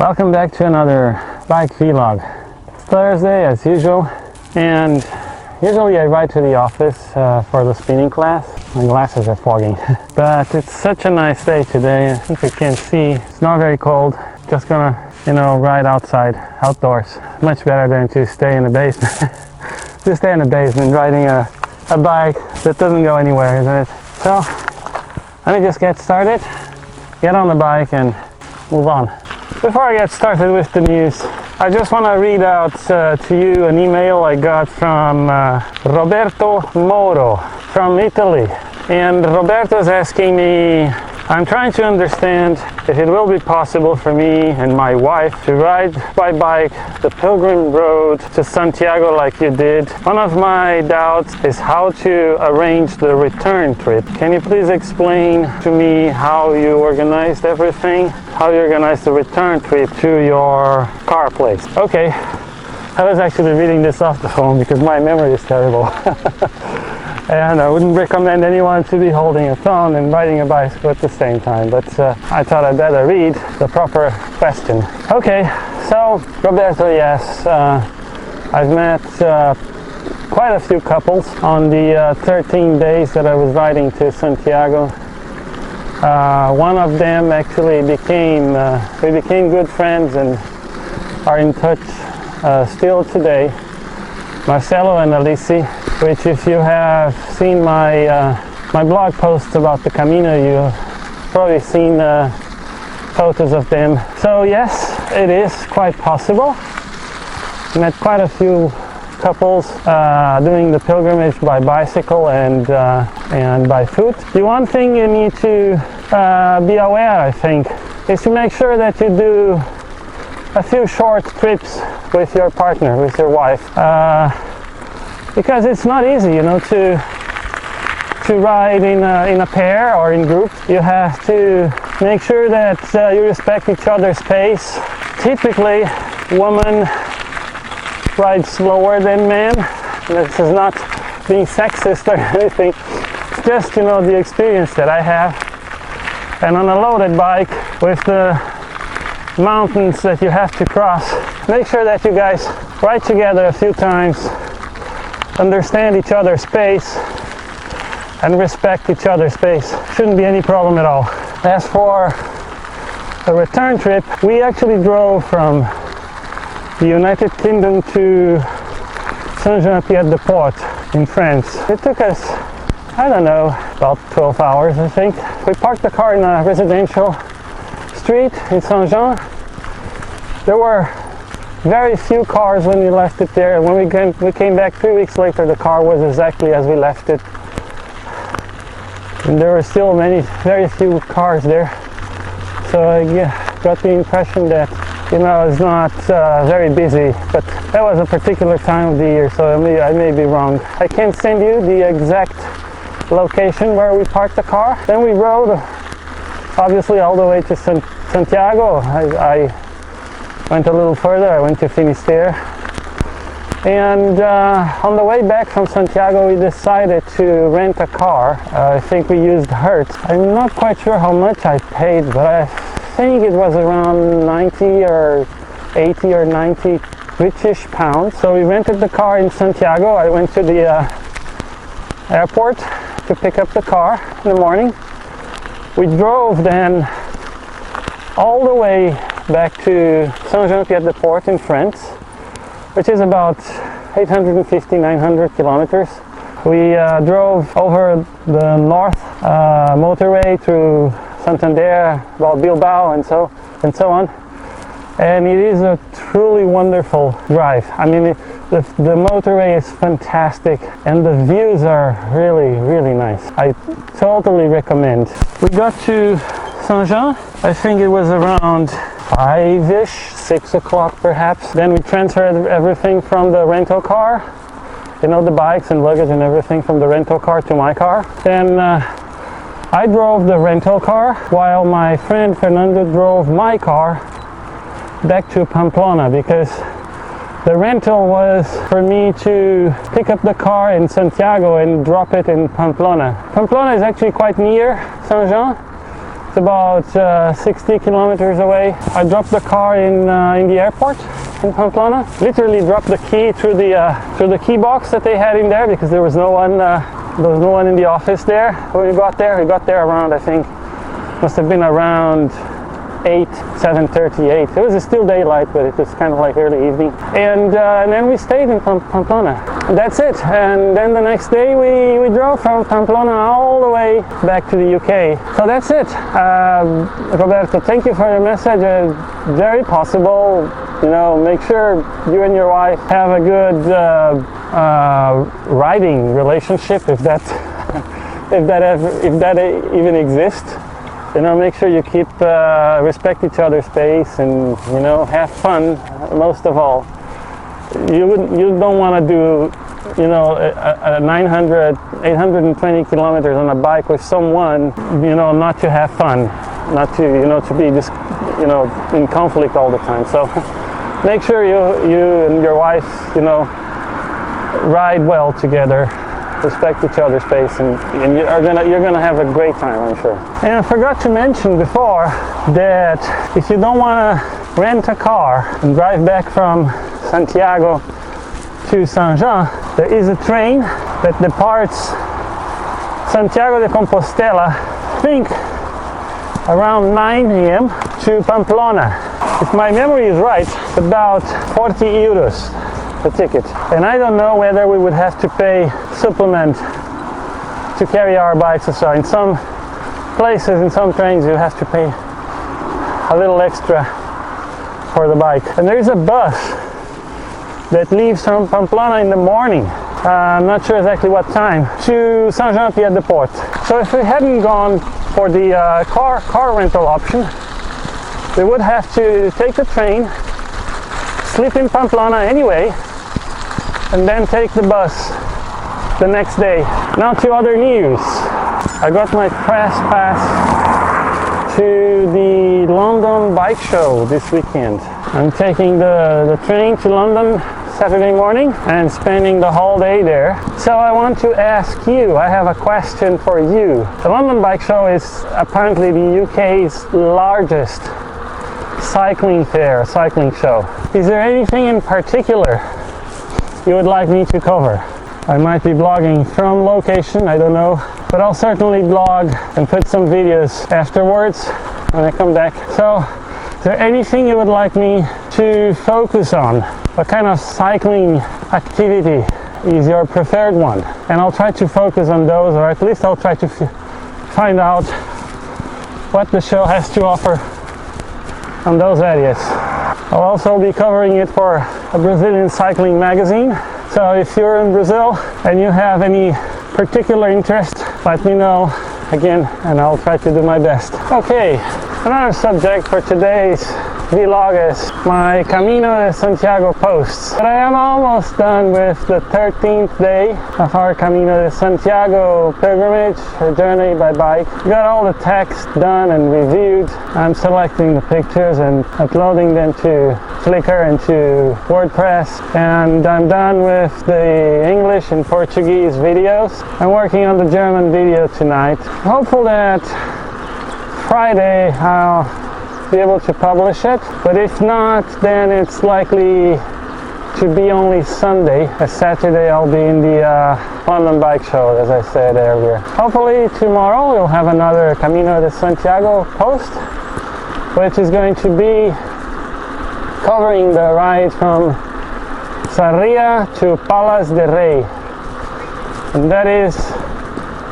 Welcome back to another bike vlog. It's Thursday as usual, and usually I ride to the office for the spinning class. My glasses are fogging. But it's such a nice day today. I think you can see it's not very cold. Just gonna, ride outside, outdoors. Much better than to stay in the basement. To stay in the basement riding a bike that doesn't go anywhere, isn't it? So let me just get started, get on the bike and move on. Before I get started with the news, I just want to read out to you an email I got from Roberto Moro from Italy. And Roberto's asking me, I'm trying to understand if it will be possible for me and my wife to ride by bike the pilgrim road to Santiago like you did. One of my doubts is how to arrange the return trip. Can you please explain to me how you organized everything? How you organized the return trip to your car place? Okay, I was actually reading this off the phone because my memory is terrible. And I wouldn't recommend anyone to be holding a phone and riding a bicycle at the same time, but I thought I'd better read the proper question. Okay, so Roberto, yes, I've met quite a few couples on the 13 days that I was riding to Santiago. One of them actually we became good friends and are in touch still today. Marcelo and Alici, which if you have seen my blog posts about the Camino, you've probably seen photos of them. So yes, it is quite possible. Met quite a few couples doing the pilgrimage by bicycle and by foot. The one thing you need to be aware, I think, is to make sure that you do a few short trips with your partner, with your wife, because it's not easy, to ride in a pair or in groups. You have to make sure that you respect each other's pace. Typically, women ride slower than men. This is not being sexist or anything. It's just, the experience that I have. And on a loaded bike with the mountains that you have to cross, make sure that you guys ride together a few times, understand each other's pace and respect each other's pace. Shouldn't be any problem at all. As for the return trip, we actually drove from the United Kingdom to Saint-Jean-Pied-de-Port in France. It took us, I don't know, about 12 hours, I think. We parked the car in a residential street in Saint-Jean. There were very few cars when we left it there. When we came back 3 weeks later, the car was exactly as we left it. And there were still very few cars there. So I got the impression that, it's not very busy. But that was a particular time of the year, so I may be wrong. I can send you the exact location where we parked the car. Then we rode, obviously, all the way to Santiago. I went a little further. I went to Finisterre. And on the way back from Santiago, we decided to rent a car. I think we used Hertz. I'm not quite sure how much I paid, but I think it was around 90 or 80 or 90 British pounds. So we rented the car in Santiago. I went to the airport to pick up the car in the morning. We drove then all the way back to Saint-Jean-Pied-de-Port in France, which is about 850-900 kilometers. We drove over the north motorway through Santander, about Bilbao and so on. And it is a truly wonderful drive. I mean, the motorway is fantastic and the views are really, really nice. I totally recommend. We got to Saint-Jean, I think it was around 5-ish, 6 o'clock perhaps. Then we transferred everything from the rental car, the bikes and luggage and everything from the rental car to my car. Then I drove the rental car while my friend Fernando drove my car back to Pamplona, because the rental was for me to pick up the car in Santiago and drop it in Pamplona. Pamplona is actually quite near Saint-Jean. It's about 60 kilometers away. I dropped the car in the airport in Pamplona. Literally dropped the key through the key box that they had in there, because there was no one in the office there when we got there. We got there around, I think, must have been around 7:38. It was still daylight, but it was kind of like early evening. And then we stayed in Pamplona. That's it. And then the next day we drove from Pamplona all the way back to the UK. So that's it. Roberto, thank you for your message. Very possible. You know, make sure you and your wife have a good riding relationship, if that even exists. You know, make sure you keep respect each other's space, and you know, have fun most of all. You don't want to do, you know, a 820 kilometers on a bike with someone, you know, not to have fun, not to, you know, to be just, you know, in conflict all the time. So make sure you and your wife, you know, ride well together, respect each other's space, and you're gonna have a great time, I'm sure. And I forgot to mention before that if you don't want to rent a car and drive back from Santiago to Saint-Jean, there is a train that departs Santiago de Compostela, I think around 9 a.m. to Pamplona. If my memory is right, it's about 40 euros the ticket. And I don't know whether we would have to pay supplement to carry our bikes as well. In some places, in some trains, you have to pay a little extra for the bike. And there is a bus that leaves from Pamplona in the morning, I'm not sure exactly what time, to Saint-Jean-Pied-de-Port. So if we hadn't gone for the car rental option, we would have to take the train, sleep in Pamplona anyway, and then take the bus the next day. Now to other news. I got my press pass to the London bike show this weekend. I'm taking the train to London Saturday morning and spending the whole day there. So I want to ask you, I have a question for you. The London bike show is apparently the UK's largest cycling fair, cycling show. Is there anything in particular you would like me to cover? I might be blogging from location, I don't know, but I'll certainly blog and put some videos afterwards when I come back. So, is there anything you would like me to focus on? What kind of cycling activity is your preferred one? And I'll try to focus on those, or at least I'll try to find out what the show has to offer on those areas. I'll also be covering it for a Brazilian cycling magazine. So if you're in Brazil and you have any particular interest, let me know again and I'll try to do my best. Okay, another subject for today's vlog is my Camino de Santiago posts. But I am almost done with the 13th day of our Camino de Santiago pilgrimage, or journey by bike. Got all the text done and reviewed. I'm selecting the pictures and uploading them to Flickr and to WordPress, and I'm done with the English and Portuguese videos. I'm working on the German video tonight. Hopeful that Friday I'll be able to publish it, but if not, then it's likely to be only Sunday. Saturday I'll be in the London bike show, as I said earlier. Hopefully tomorrow we'll have another Camino de Santiago post, which is going to be covering the ride from Sarria to Palas de Rei, and that is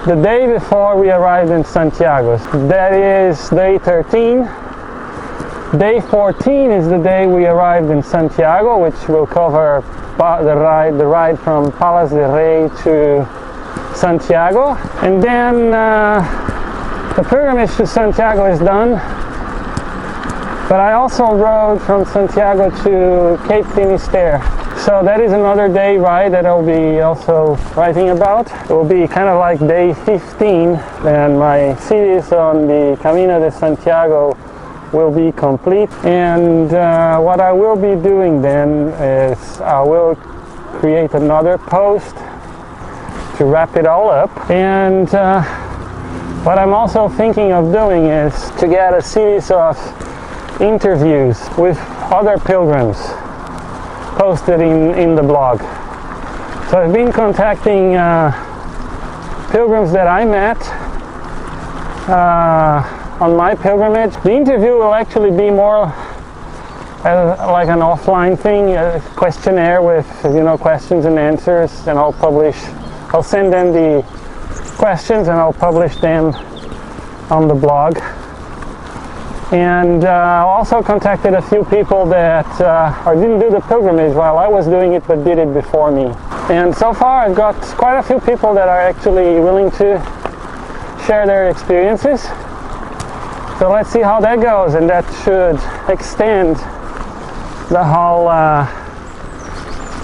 the day before we arrived in Santiago. That is day 13. Day 14 is the day we arrived in Santiago, which will cover the ride from Palas de Rei to Santiago. And then the pilgrimage to Santiago is done. But I also rode from Santiago to Cape Finisterre. So that is another day ride that I'll be also writing about. It will be kind of like day 15, and my series on the Camino de Santiago will be complete. And what I will be doing then is I will create another post to wrap it all up, and What I'm also thinking of doing is to get a series of interviews with other pilgrims posted in the blog. So I've been contacting pilgrims that I met on my pilgrimage. The interview will actually be more like an offline thing, a questionnaire with questions and answers, and I'll send them the questions and I'll publish them on the blog. And I also contacted a few people that didn't do the pilgrimage while I was doing it, but did it before me. And so far I've got quite a few people that are actually willing to share their experiences. So let's see how that goes, and that should extend the whole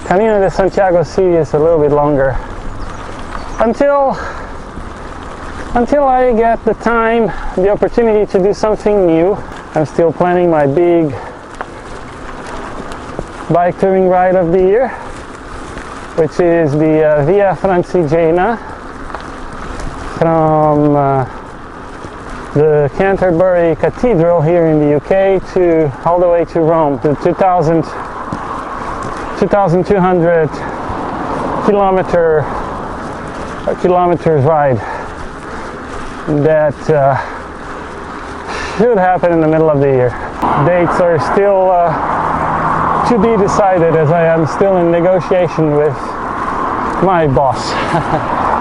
Camino de Santiago series a little bit longer. Until I get the time, the opportunity to do something new. I'm still planning my big bike touring ride of the year, which is the Via Francigena from the Canterbury Cathedral here in the UK all the way to Rome, the 2,200 kilometers ride that should happen in the middle of the year. Dates are still to be decided, as I am still in negotiation with my boss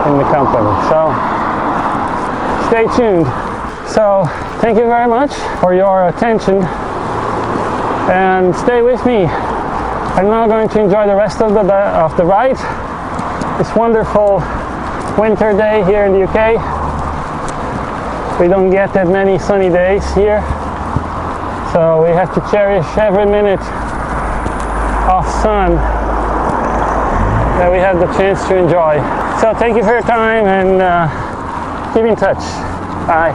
in the company. So stay tuned. So thank you very much for your attention, and stay with me. I'm now going to enjoy the rest of the ride. This wonderful winter day here in the UK. We don't get that many sunny days here, so we have to cherish every minute of sun that we have the chance to enjoy. So thank you for your time, and keep in touch. Bye.